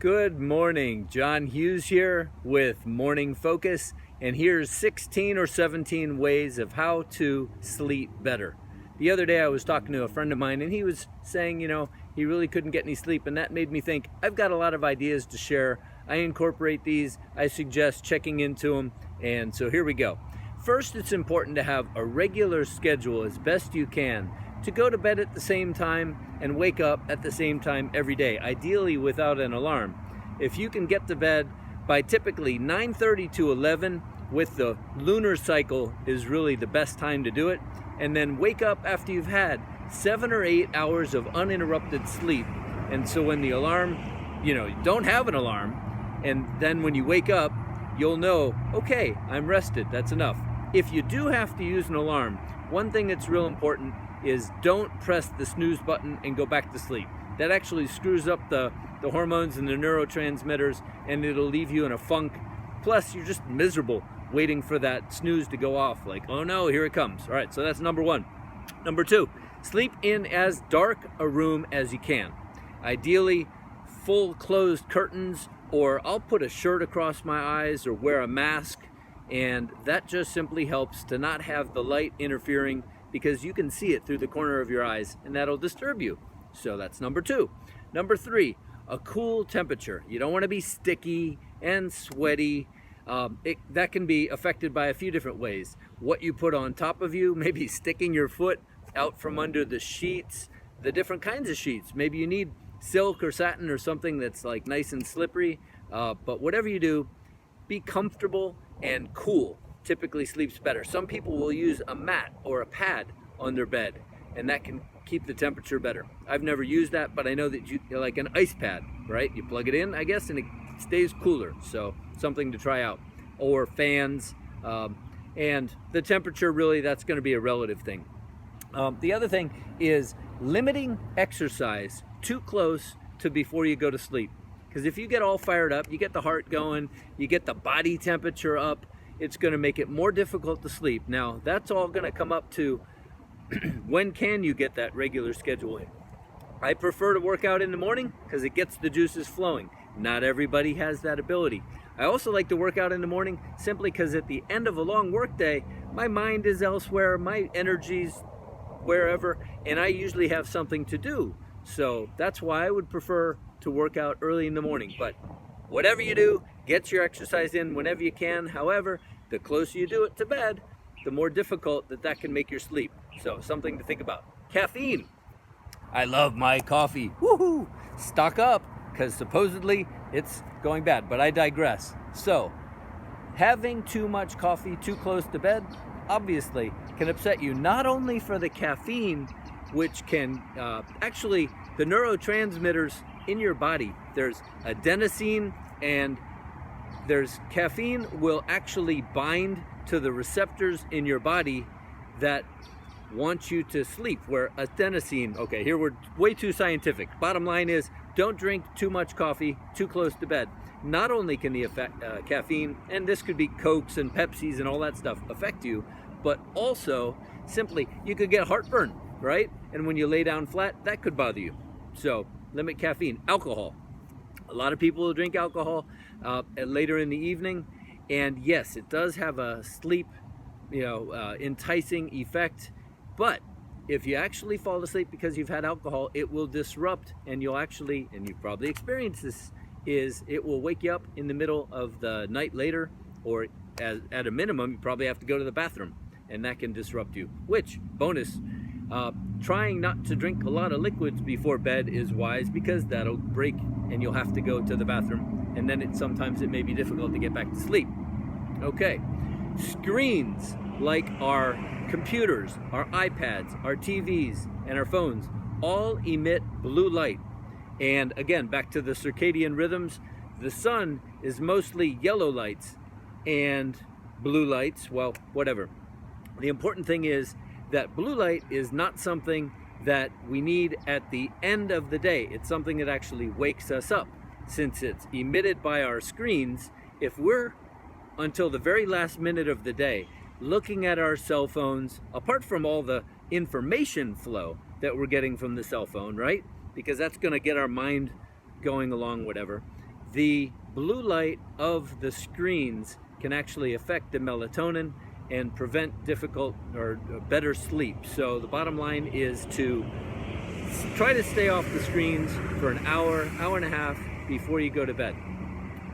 Good morning, John Hughes here with Morning Focus, and here's 16 or 17 ways of how to sleep better. The other day I was talking to a friend of mine and he was saying, he really couldn't get any sleep, and that made me think I've got a lot of ideas to share. I incorporate these, I suggest checking into them, and so here we go. First, it's important to have a regular schedule as best you can to go to bed at the same time and wake up at the same time every day, ideally without an alarm. If you can get to bed by typically 9:30 to 11, with the lunar cycle is really the best time to do it, and then wake up after you've had 7 or 8 hours of uninterrupted sleep. And so when the alarm, you don't have an alarm, and then when you wake up, you'll know, okay, I'm rested, that's enough. If you do have to use an alarm, one thing that's real important is don't press the snooze button and go back to sleep. That actually screws up the hormones and the neurotransmitters, and it'll leave you in a funk. Plus, you're just miserable waiting for that snooze to go off, like, oh no, here it comes. All right, so that's number one. Number two, sleep in as dark a room as you can. Ideally, full closed curtains, or I'll put a shirt across my eyes or wear a mask, and that just simply helps to not have the light interfering, because you can see it through the corner of your eyes and that'll disturb you. So that's number two. Number three, a cool temperature. You don't want to be sticky and sweaty. That can be affected by a few different ways. What you put on top of you, maybe sticking your foot out from under the sheets, the different kinds of sheets. Maybe you need silk or satin or something that's like nice and slippery. But whatever you do, be comfortable and cool. Typically sleeps better. Some people will use a mat or a pad on their bed, and that can keep the temperature better. I've never used that, but I know that you're like an ice pad, right? You plug it in, I guess, and it stays cooler. So something to try out. Or fans, and the temperature, really, that's going to be a relative thing. The other thing is limiting exercise too close to before you go to sleep. Because if you get all fired up, you get the heart going, you get the body temperature up, it's going to make it more difficult to sleep. Now, that's all going to come up to when can you get that regular schedule in. I prefer to work out in the morning because it gets the juices flowing. Not everybody has that ability. I also like to work out in the morning simply because at the end of a long work day, my mind is elsewhere, my energy's wherever, and I usually have something to do. So that's why I would prefer to work out early in the morning. But whatever you do, get your exercise in whenever you can. However, the closer you do it to bed, the more difficult that can make your sleep. So something to think about. Caffeine. I love my coffee. Woohoo! Stock up, because supposedly it's going bad, but I digress. So, having too much coffee too close to bed, obviously, can upset you, not only for the caffeine, which can actually, the neurotransmitters in your body, there's adenosine, and there's caffeine will actually bind to the receptors in your body that want you to sleep, where adenosine, okay, here we're way too scientific. Bottom line is, don't drink too much coffee too close to bed. Not only can the caffeine, and this could be Cokes and Pepsis and all that stuff, affect you, but also simply you could get heartburn, right? And when you lay down flat, that could bother you. So limit caffeine. Alcohol. A lot of people will drink alcohol later in the evening, and yes, it does have a sleep, enticing effect. But if you actually fall asleep because you've had alcohol, it will disrupt, and you'll actually, and you've probably experienced this, is it will wake you up in the middle of the night later, or at a minimum, you probably have to go to the bathroom, and that can disrupt you. Which, bonus, trying not to drink a lot of liquids before bed is wise, because that'll break and you'll have to go to the bathroom, and then sometimes it may be difficult to get back to sleep. Okay, screens like our computers, our iPads, our TVs, and our phones all emit blue light. And again, back to the circadian rhythms, the sun is mostly yellow lights, and blue lights, well, whatever. The important thing is that blue light is not something that we need at the end of the day. It's something that actually wakes us up. Since it's emitted by our screens, if we're until the very last minute of the day looking at our cell phones, apart from all the information flow that we're getting from the cell phone, right? Because that's going to get our mind going along, whatever. The blue light of the screens can actually affect the melatonin and prevent difficult or better sleep. So the bottom line is to try to stay off the screens for an hour, hour and a half before you go to bed.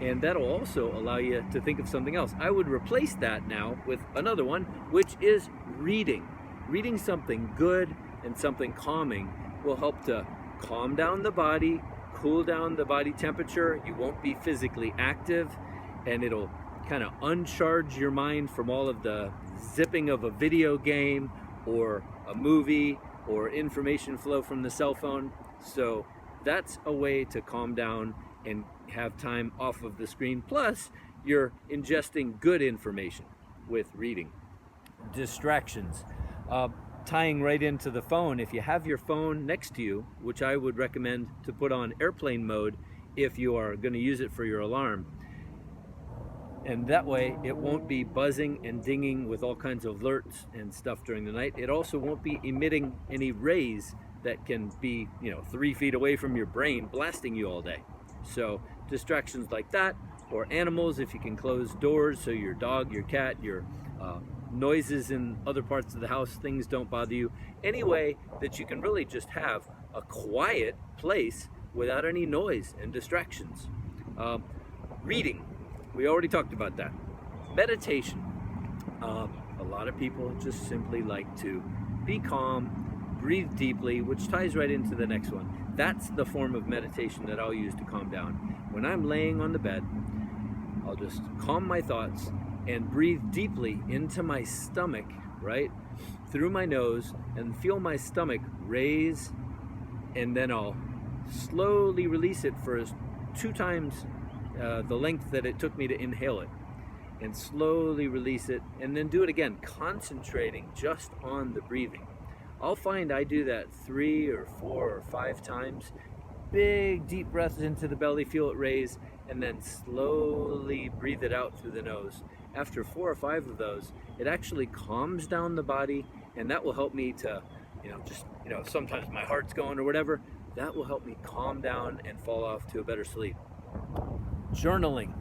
And that'll also allow you to think of something else. I would replace that now with another one, which is reading. Reading something good and something calming will help to calm down the body, cool down the body temperature. You won't be physically active, and it'll kind of uncharge your mind from all of the zipping of a video game or a movie or information flow from the cell phone. So that's a way to calm down and have time off of the screen. Plus, you're ingesting good information with reading. Distractions. Tying right into the phone, if you have your phone next to you, which I would recommend to put on airplane mode if you are going to use it for your alarm, and that way it won't be buzzing and dinging with all kinds of alerts and stuff during the night. It also won't be emitting any rays that can be 3 feet away from your brain, blasting you all day. So distractions like that, or animals, if you can close doors so your dog, your cat, your noises in other parts of the house, things don't bother you. Any way that you can really just have a quiet place without any noise and distractions. Reading, we already talked about that. Meditation, a lot of people just simply like to be calm, breathe deeply, which ties right into the next one. That's the form of meditation that I'll use to calm down. When I'm laying on the bed, I'll just calm my thoughts and breathe deeply into my stomach, right? Through my nose, and feel my stomach raise, and then I'll slowly release it for 2 times the length that it took me to inhale it, and slowly release it, and then do it again, concentrating just on the breathing. I'll find I do that 3 or 4 or 5 times. Big deep breaths into the belly, feel it raise, and then slowly breathe it out through the nose. After 4 or 5 of those, it actually calms down the body, and that will help me to, sometimes my heart's going or whatever, that will help me calm down and fall off to a better sleep. Journaling.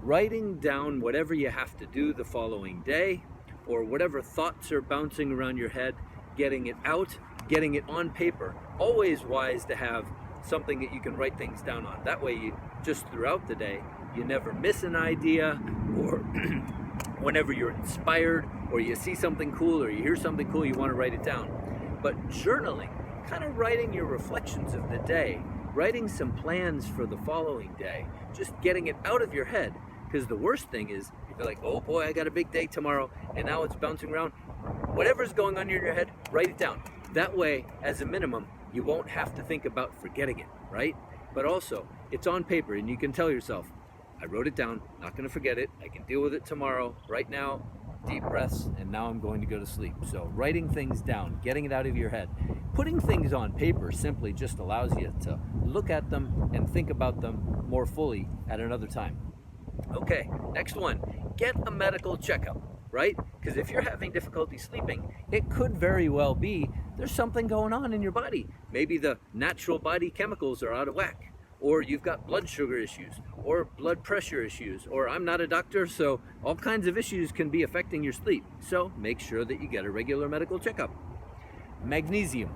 Writing down whatever you have to do the following day, or whatever thoughts are bouncing around your head, getting it out, getting it on paper. Always wise to have something that you can write things down on. That way, you just throughout the day, you never miss an idea, or whenever you're inspired, or you see something cool, or you hear something cool, you want to write it down. But journaling, kind of writing your reflections of the day, writing some plans for the following day, just getting it out of your head. Because the worst thing is, if you're like, oh boy, I got a big day tomorrow, and now it's bouncing around. Whatever's going on in your head, write it down. That way, as a minimum, you won't have to think about forgetting it, right? But also, it's on paper, and you can tell yourself, I wrote it down, not going to forget it, I can deal with it tomorrow. Right now, deep breaths, and now I'm going to go to sleep. So writing things down, getting it out of your head. Putting things on paper simply just allows you to look at them and think about them more fully at another time. Okay, next one, get a medical checkup, right? Because if you're having difficulty sleeping, it could very well be there's something going on in your body. Maybe the natural body chemicals are out of whack, or you've got blood sugar issues, or blood pressure issues, or I'm not a doctor, so all kinds of issues can be affecting your sleep. So make sure that you get a regular medical checkup. Magnesium.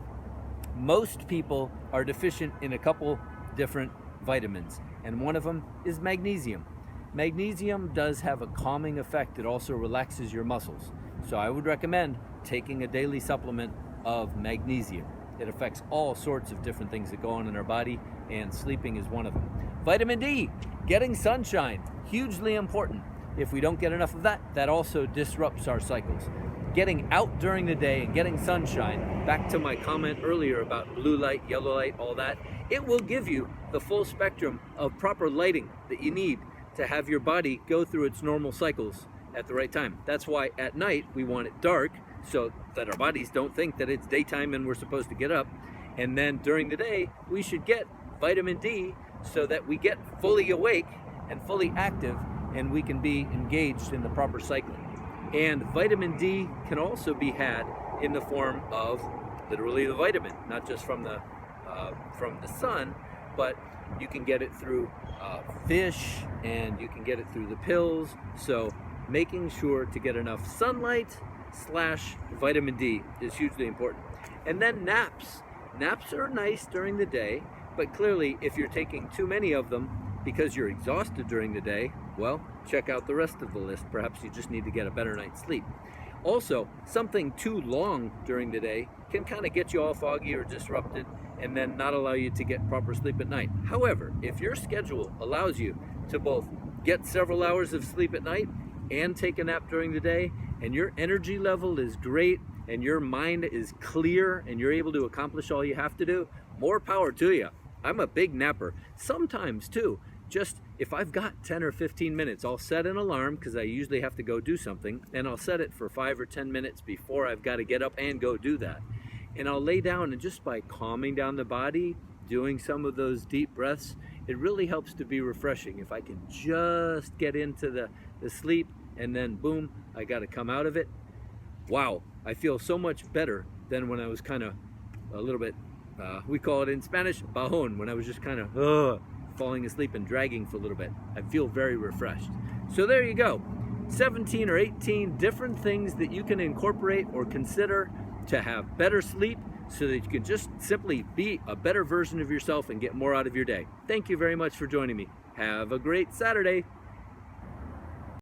Most people are deficient in a couple different vitamins, and one of them is magnesium. Magnesium does have a calming effect. It also relaxes your muscles. So I would recommend taking a daily supplement of magnesium. It affects all sorts of different things that go on in our body, and sleeping is one of them. Vitamin D, getting sunshine, hugely important. If we don't get enough of that, that also disrupts our cycles. Getting out during the day and getting sunshine, back to my comment earlier about blue light, yellow light, all that, it will give you the full spectrum of proper lighting that you need to have your body go through its normal cycles at the right time. That's why at night we want it dark, so that our bodies don't think that it's daytime and we're supposed to get up. And then during the day, we should get vitamin D so that we get fully awake and fully active, and we can be engaged in the proper cycling. And vitamin D can also be had in the form of literally the vitamin, not just from the sun, but You can get it through fish, and you can get it through the pills. So making sure to get enough sunlight / vitamin D is hugely important. And then naps. Naps are nice during the day, but clearly if you're taking too many of them because you're exhausted during the day, well, check out the rest of the list. Perhaps you just need to get a better night's sleep. Also, something too long during the day can kind of get you all foggy or disrupted and then not allow you to get proper sleep at night. However, if your schedule allows you to both get several hours of sleep at night and take a nap during the day, and your energy level is great and your mind is clear and you're able to accomplish all you have to do, more power to you. I'm a big napper. Sometimes too, just if I've got 10 or 15 minutes, I'll set an alarm because I usually have to go do something, and I'll set it for 5 or 10 minutes before I've got to get up and go do that. And I'll lay down, and just by calming down the body, doing some of those deep breaths, it really helps to be refreshing. If I can just get into the sleep and then boom, I got to come out of it. Wow, I feel so much better than when I was kind of a little bit, we call it in Spanish, bajon, when I was just kind of falling asleep and dragging for a little bit. I feel very refreshed. So there you go. 17 or 18 different things that you can incorporate or consider to have better sleep so that you can just simply be a better version of yourself and get more out of your day. Thank you very much for joining me. Have a great Saturday.